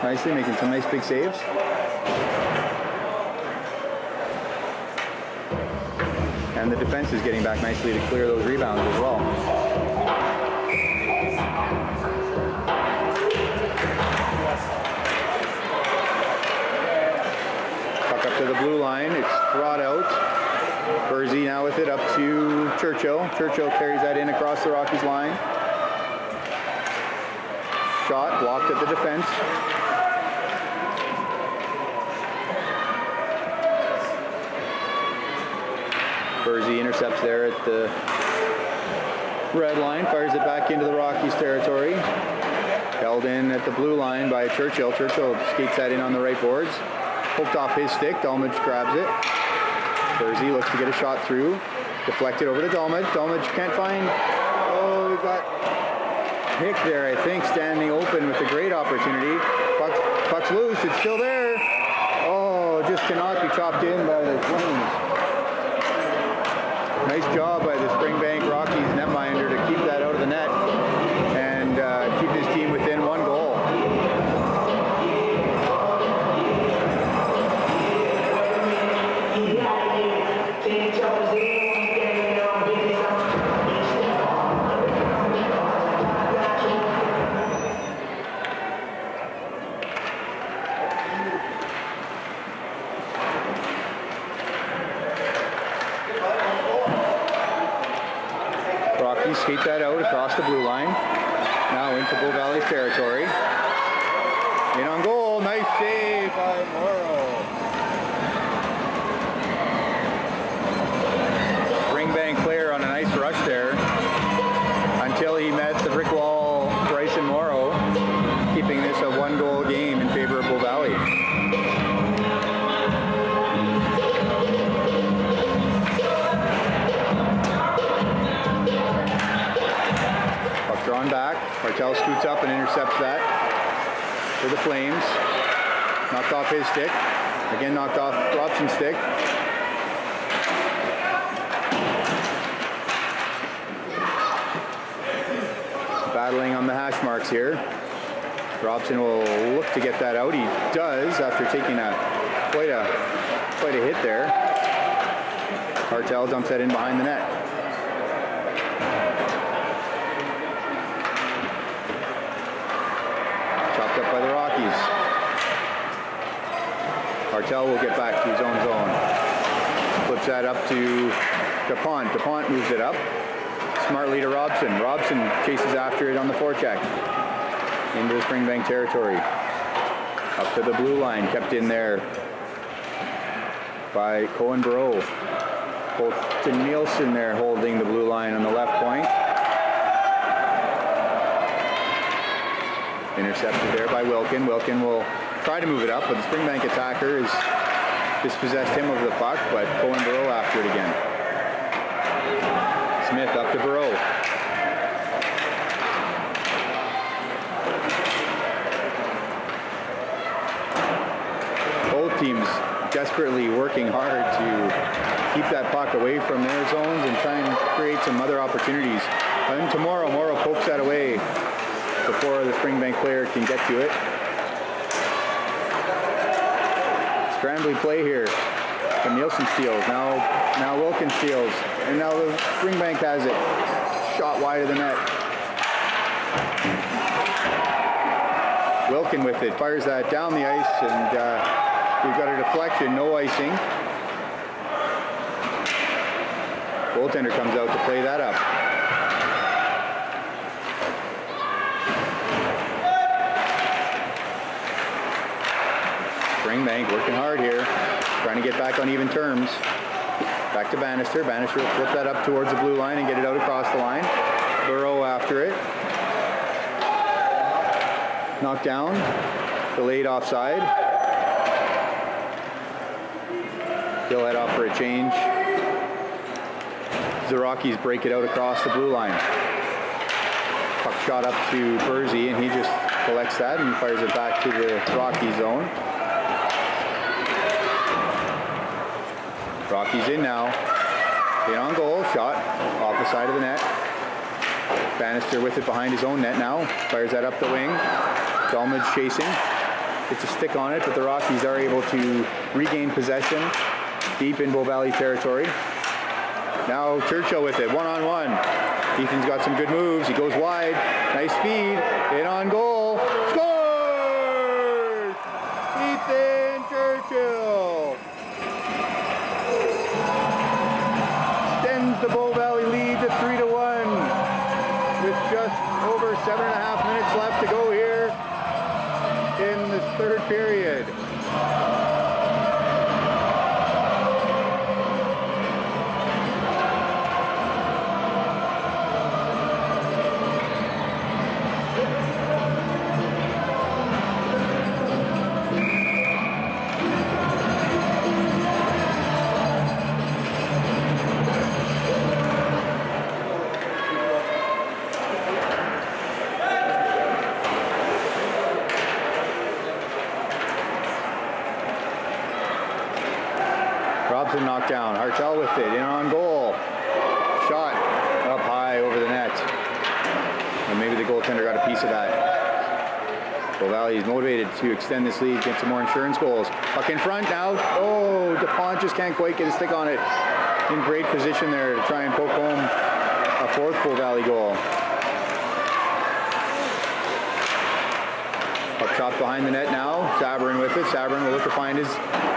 nicely, making some nice big saves. And the defense is getting back nicely to clear those rebounds as well. Up to the blue line, it's brought out. Bursey now with it up to Churchill. Churchill carries that in across the Rockies line. Shot blocked at the defense. Bursey intercepts there at the red line, fires it back into the Rockies territory. Held in at the blue line by Churchill. Churchill skates that in on the right boards. Poked off his stick, Dolmage grabs it. Bursey looks to get a shot through. Deflected over to Dolmage. Dolmage can't find, we've got Hick there, I think, standing open with a great opportunity. Puck's loose, it's still there. Oh, just cannot be chopped in by the Flames. Nice job by the Springbank Rockies netminder to keep that out of the net and keep his team within one goal. Skate that out across the blue line. Now into Bow Valley's territory. In on goal. Nice save by Morrow. Springbank player on a nice rush there until he met the brick wall, Bryson Morrow, keeping this a one-goal game in favor of Bow Valley. Drawn back. Bartel scoots up and intercepts that for the Flames. Knocked off his stick. Again knocked off Robson's stick. battling on the hash marks here. Robson will look to get that out. He does after taking quite a hit there. Hartel dumps that in behind the net. Chopped up by the Rockies. Hartel will get back to his own zone. Flips that up to DuPont. DuPont moves it up. Smartly to Robson. Robson chases after it on the forecheck. Into the Springbank territory. Up to the blue line. Kept in there by Cohen Burrow. Colton Nielsen there holding the blue line on the left point. Intercepted there by Wilkin. Wilkin will try to move it up, but the Springbank attacker has dispossessed him of the puck, but Cohen Burrow after it again. Smith up to Burrow. Both teams desperately working hard to keep that puck away from their zones and try and create some other opportunities. And tomorrow, Morrow pokes that away before the Springbank player can get to it. Scrambly play here. And Nielsen steals. Now Wilkin steals. And now the Springbank has it. Shot wide of the net. Wilkin with it. Fires that down the ice, and we've got a deflection. No icing. Goaltender comes out to play that up. Springbank working hard here, trying to get back on even terms. Back to Bannister. Bannister will flip that up towards the blue line and get it out across the line. Burrow after it. Knocked down. Delayed offside. He'll head off for a change. The Rockies break it out across the blue line. Puck shot up to Bursey, and he just collects that and fires it back to the Rocky zone. Rockies in now. In on goal. Shot off the side of the net. Bannister with it behind his own net now. Fires that up the wing. Dolmage chasing. Gets a stick on it, but the Rockies are able to regain possession deep in Bow Valley territory. Now Churchill with it, one-on-one. Ethan's got some good moves. He goes wide. Nice speed. In on goal. Scores! Ethan Churchill extends the Bow Valley lead to 3-1 with just over 7.5 minutes left to go here in this third period. Knocked down. Hartel with it. In on goal. Shot up high over the net. And maybe the goaltender got a piece of that. Bow Valley is motivated to extend this lead, get some more insurance goals. Puck in front now. Oh, DuPont just can't quite get a stick on it. In great position there to try and poke home a fourth Bow Valley goal. Puck chopped behind the net now. Sabrin with it. Sabrin will look to find his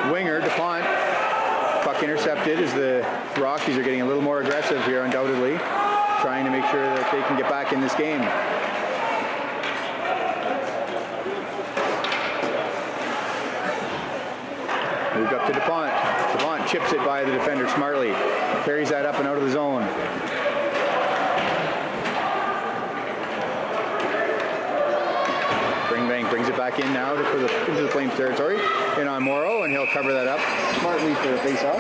winger, DuPont. Puck intercepted as the Rockies are getting a little more aggressive here, undoubtedly, trying to make sure that they can get back in this game. Moved up to DuPont. DuPont chips it by the defender smartly. Carries that up and out of the zone. Springbank brings it back in now into the Flames territory. In on Morrow, and he'll cover that up smartly for the face-off.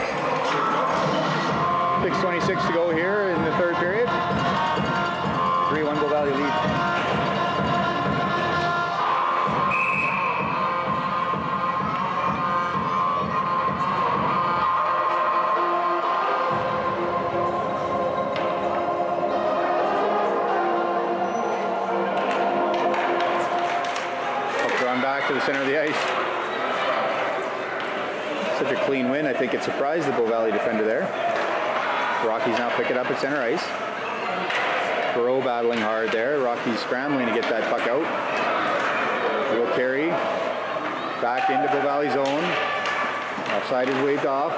6:26 to go here in the third period. 3-1 Bow Valley lead. Going back to the center of the ice. Such a clean win. I think it surprised the Bow Valley defender there. Rockies now pick it up at center ice. Perreault battling hard there. Rockies scrambling to get that puck out. Will carry. Back into Bow Valley zone. Offside is waved off.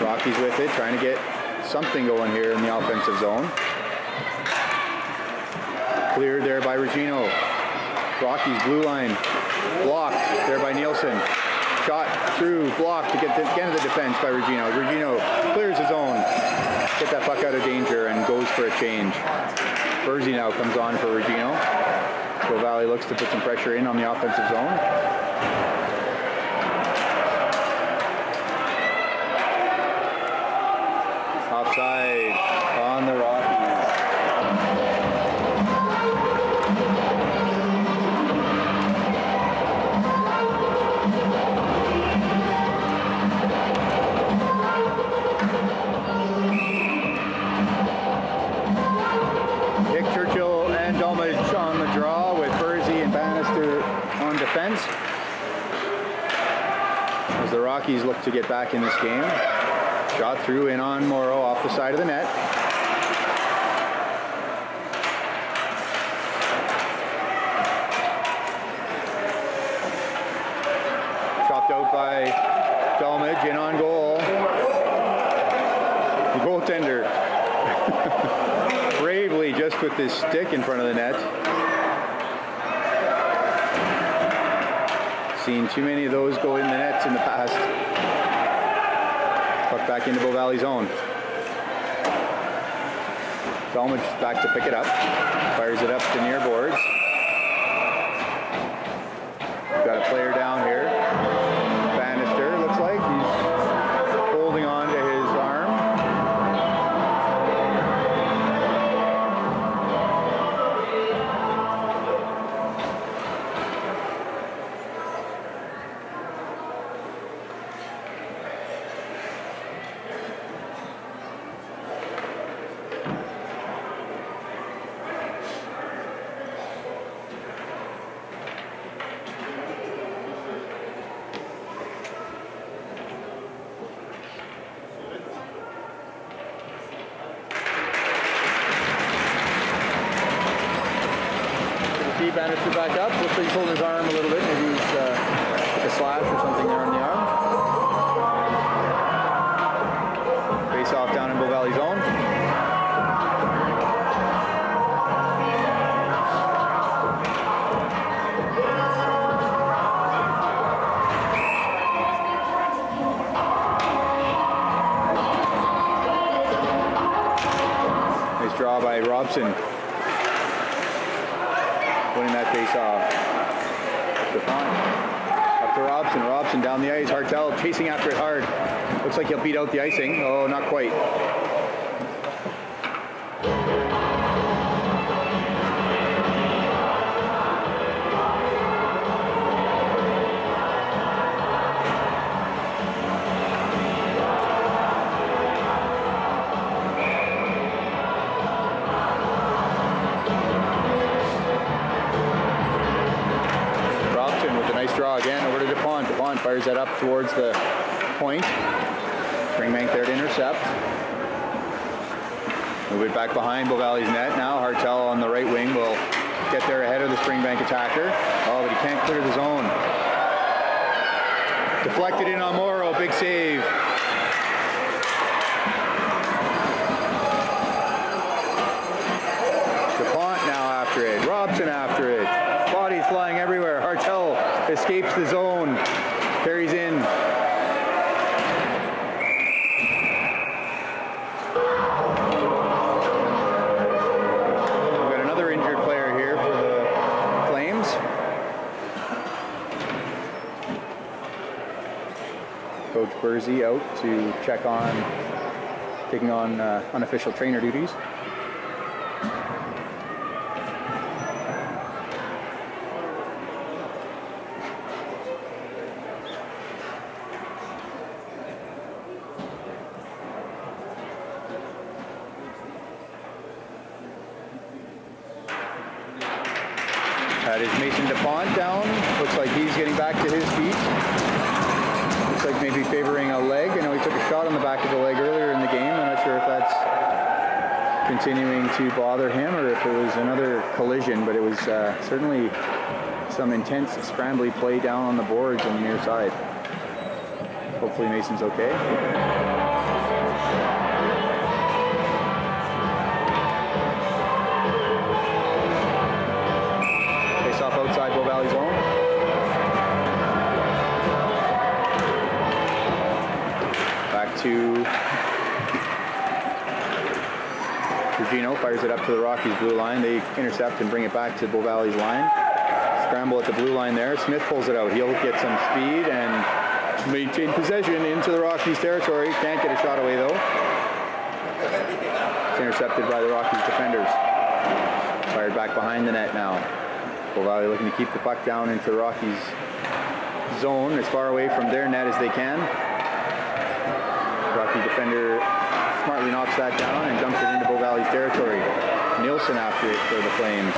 Rockies with it, trying to get something going here in the offensive zone. Cleared there by Regino. Rockies blue line. Blocked there by Nielsen. Shot through, blocked to get into the defense by Regino. Regino clears his own. Get that puck out of danger and goes for a change. Bursey now comes on for Regino. Bow Valley looks to put some pressure in on the offensive zone. Offside on the Rockies. Dick Churchill and Dolmage on the draw with Bursey and Bannister on defense. As the Rockies look to get back in this game. Shot through in on Morrow off the side of the net. Chopped out by Dolmage, in on goal. The goaltender bravely just with his stick in front of the net. Seen too many of those go in the nets in the past. Puck back into Bow Valley zone. Dolmage back to pick it up. Fires it up to near boards. Got a player down here. Bannister looks like he's holding on to his arm. Bannister back up. Looks like he's holding his arm a little bit. Maybe he's like a slash or something there on the arm. Face off down in Bow Valley zone. Nice draw by Robson. Winning that face-off. Up to Robson. Robson down the ice. Hartel chasing after it hard. Looks like he'll beat out the icing. Oh, not quite. Draw again over to DuPont. DuPont fires that up towards the point. Springbank there to intercept. Move it back behind Bow Valley's net now. Hartel on the right wing will get there ahead of the Springbank attacker. Oh, but he can't clear the zone. Deflected in on Morrow. Big save. DuPont now after it. Robson after it. Bodies flying everywhere. Hartel escapes the zone. Carries in. We've got another injured player here for the Flames. Coach Bursey out to check on taking on unofficial trainer duties. That is Mason DuPont down. Looks like he's getting back to his feet. Looks like maybe favoring a leg. I know he took a shot on the back of the leg earlier in the game. I'm not sure if that's continuing to bother him or if it was another collision, but it was certainly some intense scrambly play down on the boards on the near side. Hopefully Mason's okay. Face off outside Bow Valley zone. Back to Gino, fires it up to the Rockies blue line. They intercept and bring it back to Bow Valley's line. Scramble at the blue line there. Smith pulls it out. He'll get some speed and maintain possession into the Rockies territory. Can't get a shot away though. It's intercepted by the Rockies defenders. Fired back behind the net now. Bow Valley looking to keep the puck down into the Rockies zone as far away from their net as they can. Rocky defender smartly knocks that down and dumps it into Bow Valley's territory. Nielsen after it for the Flames.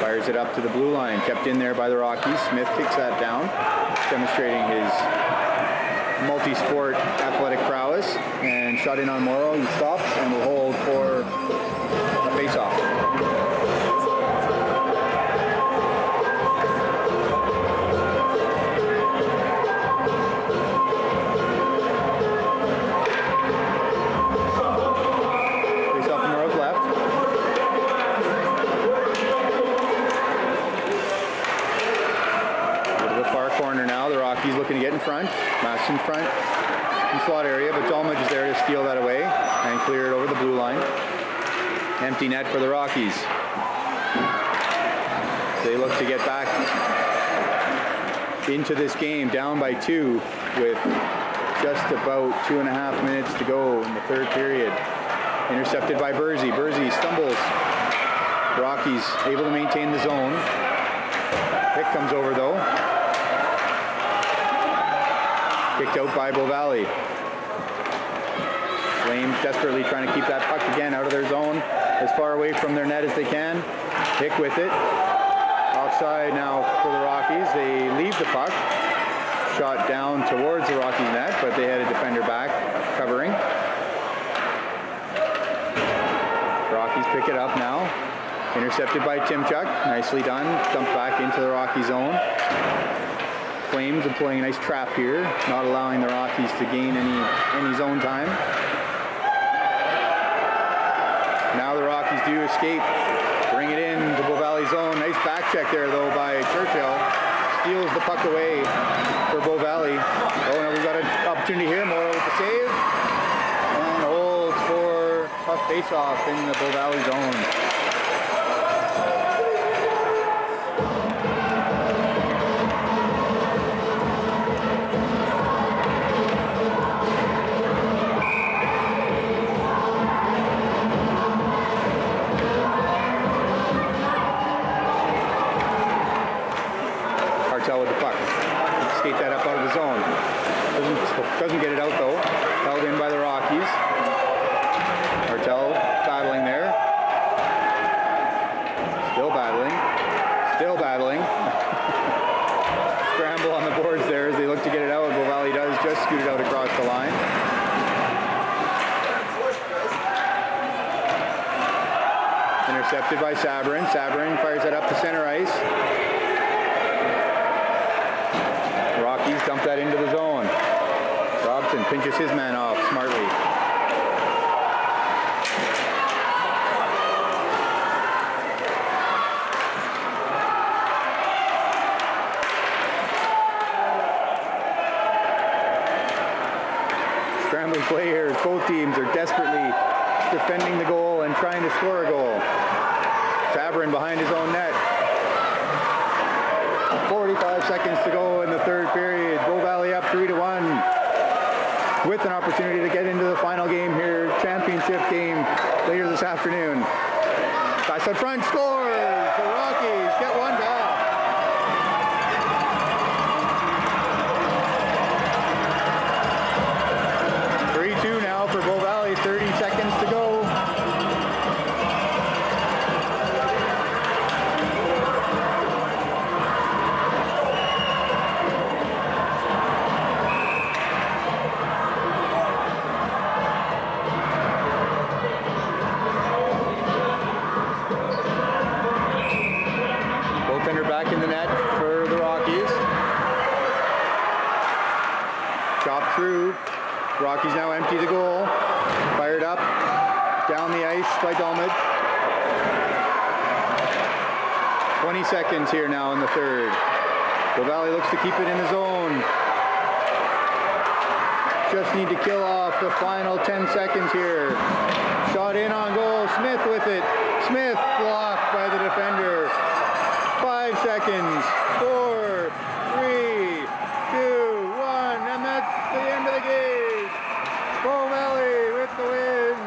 Fires it up to the blue line. Kept in there by the Rockies. Smith kicks that down, demonstrating his multi-sport athletic prowess. And shot in on Morrow. He stops and will hold for a face-off. Looking to get in front, Mass in front in slot area, but Dolmage is there to steal that away and clear it over the blue line. Empty net for the Rockies. They look to get back into this game, down by 2 with just about 2.5 minutes to go in the third period. Intercepted by Bursey. Bursey stumbles. Rockies able to maintain the zone. Pick comes over though. Kicked out by Bow Valley. Flames desperately trying to keep that puck again out of their zone, as far away from their net as they can. Pick with it. Offside now for the Rockies. They leave the puck. Shot down towards the Rockies net, but they had a defender back covering. Rockies pick it up now. Intercepted by Timchuk. Nicely done. Dumped back into the Rocky zone. Flames employing a nice trap here, not allowing the Rockies to gain any zone time. Now the Rockies do escape, bring it in to Bow Valley zone. Nice back check there though by Churchill. Steals the puck away for Bow Valley. Oh, now we've got an opportunity here. Morrow with the save. And holds for a face-off in the Bow Valley zone. With the puck. Skate that up out of the zone. Doesn't get it out though. Held in by the Rockies. Martel battling there. Still battling. Still battling. Scramble on the boards there as they look to get it out. Bow Valley does just scoot it out across the line. Intercepted by Sabrin. Sabrin fires it up to center ice. Rockies dump that into the zone. Robson pinches his man off smartly. Scrambling play here as both teams are desperately defending the goal and trying to score a goal. Sabrin behind his own net. 45 seconds to go in the third period. Bow Valley up 3-1 with an opportunity to get into the final game here, championship game later this afternoon. Guys up front scores. The Rockies get one back. Now for Bow Valley, 30 seconds to go. Goaltender back in the net for the Rockies. Chopped through. Rockies now empty the goal. Fired up. Down the ice by Dolmid. 20 seconds here now in the third. Bow Valley looks to keep it in the zone. Just need to kill off the final 10 seconds here. Shot in on goal. Smith with it. Smith blocked by the defender. 5 seconds. 4, 3, 2, 1, and that's the end of the game. Bow Valley with the win.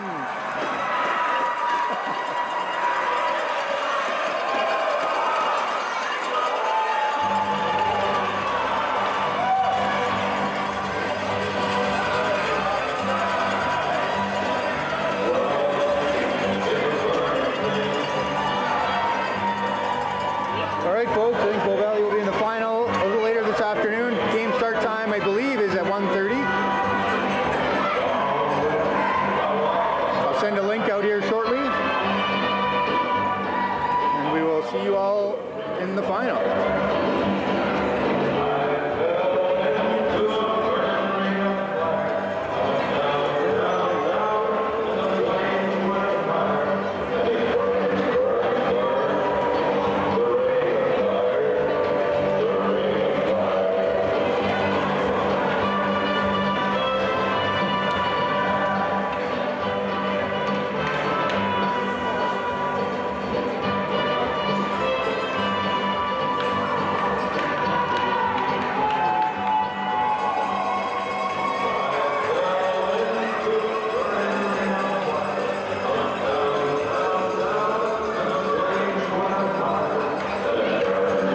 All right, folks, I think Bow Valley will be in the final a little later this afternoon. Game start time, I believe, is at 1:30. I'll send a link out here shortly, and we will see you all in the final.